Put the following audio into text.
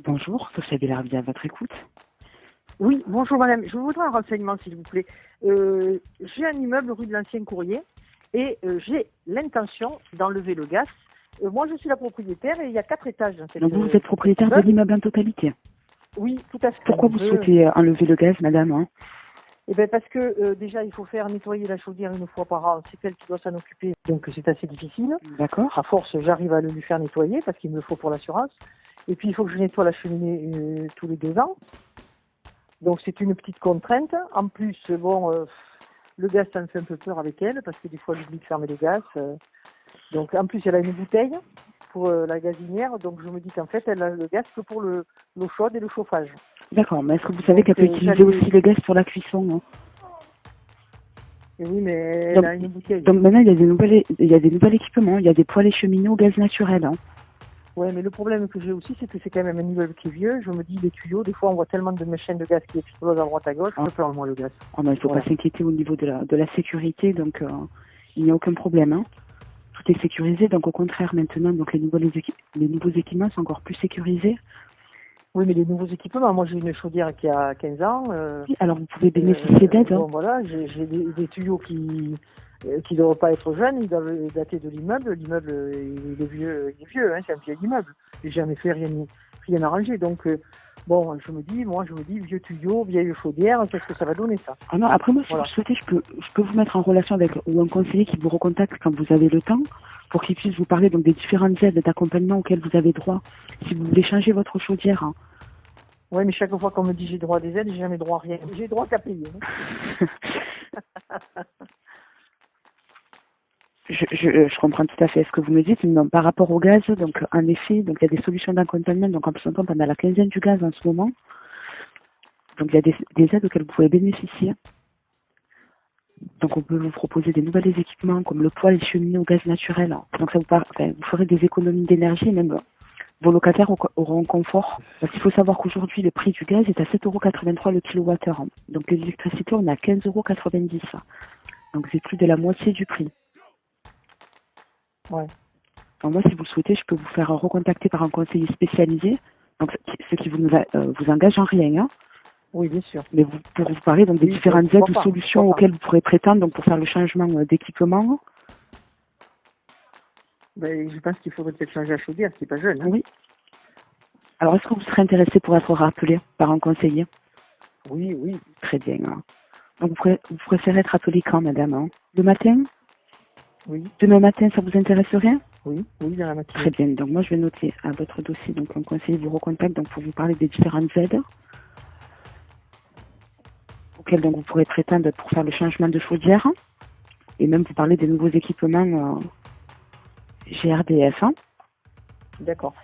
Bonjour, Sophia Bellarbi à votre écoute. Oui, bonjour madame. Je voudrais un renseignement s'il vous plaît. J'ai un immeuble rue de l'Ancien Courrier et j'ai l'intention d'enlever le gaz. Moi je suis la propriétaire et il y a 4 étages dans cette Donc vous êtes propriétaire de l'immeuble en totalité. Oui, tout à fait. Pourquoi vous souhaitez enlever le gaz, madame? Eh bien parce que déjà il faut faire nettoyer la chaudière une fois par an. C'est elle qui doit s'en occuper, donc c'est assez difficile. D'accord. À force, j'arrive à le lui faire nettoyer parce qu'il me le faut pour l'assurance. Et puis il faut que je nettoie la cheminée tous les 2 ans. Donc c'est une petite contrainte. En plus, le gaz, ça me fait un peu peur avec elle, parce que des fois, j'oublie de fermer les gaz. Donc en plus, elle a une bouteille pour la gazinière, donc je me dis qu'en fait, elle a le gaz que pour l'eau chaude et le chauffage. D'accord, mais est-ce que vous savez qu'elle peut utiliser aussi le gaz pour la cuisson? Et oui, mais elle a une bouteille. Donc maintenant, il y a des nouveaux équipements, il y a des poêles et cheminées au gaz naturel. Ouais, mais le problème que j'ai aussi, c'est que c'est quand même un immeuble qui est vieux. Je me dis, les tuyaux, des fois, on voit tellement de machines de gaz qui explosent à droite à gauche. Je peur, moi, le gaz. Il ne faut pas s'inquiéter au niveau de la sécurité, donc il n'y a aucun problème. Tout est sécurisé, donc au contraire, maintenant, donc les nouveaux équipements sont encore plus sécurisés. Oui, mais les nouveaux équipements, moi j'ai une chaudière qui a 15 ans. Oui, alors vous pouvez bénéficier d'aide. Bon, voilà, j'ai des tuyaux qui ne doivent pas être jeunes, ils doivent dater de l'immeuble. L'immeuble, il est vieux, hein, c'est un vieil immeuble. J'ai jamais fait rien arrangé. Donc, je me dis, vieux tuyaux, vieille chaudière, qu'est-ce que ça va donner, ça? Ah non, après moi, si vous souhaitez, je peux vous mettre en relation avec ou un conseiller qui vous recontacte quand vous avez le temps, pour qu'il puisse vous parler donc des différentes aides d'accompagnement auxquelles vous avez droit, si vous voulez changer votre chaudière. Oui, mais chaque fois qu'on me dit j'ai droit à des aides, j'ai jamais droit à rien. J'ai droit qu'à payer. Je comprends tout à fait ce que vous me dites, mais par rapport au gaz, donc en effet, donc il y a des solutions d'accompagnement, donc en plus on tombe à la quinzaine du gaz en ce moment. Donc il y a des aides auxquelles vous pouvez bénéficier. Donc on peut vous proposer des nouveaux équipements comme le poêle et cheminée au gaz naturel. Donc ça vous ferez des économies d'énergie, même vos locataires auront un confort. Parce qu'il faut savoir qu'aujourd'hui le prix du gaz est à 7,83 € le kilowattheure. Donc l'électricité on a 15,90 €. Donc c'est plus de la moitié du prix. Ouais. Donc moi, si vous le souhaitez, je peux vous faire recontacter par un conseiller spécialisé, donc ce qui vous engage en rien. Hein. Oui, bien sûr. Mais pour vous parler donc, des différentes aides ou solutions auxquelles vous pourrez prétendre donc, pour faire le changement d'équipement. Ben, je pense qu'il faudrait peut-être changer la chaudière, c'est pas jeune. Hein. Oui. Alors, est-ce que vous serez intéressé pour être rappelé par un conseiller? Oui, oui. Très bien. Hein. Donc, vous préférez être appelé quand, madame? Hein? Le matin? Oui. Demain matin, ça vous intéresserait? Oui, dans la matinée. Très bien. Donc, moi, je vais noter à votre dossier. Donc, un conseiller vous recontacte donc, pour vous parler des différentes aides auxquelles donc, vous pourrez prétendre pour faire le changement de chaudière et même vous parler des nouveaux équipements GRDF. Hein. D'accord.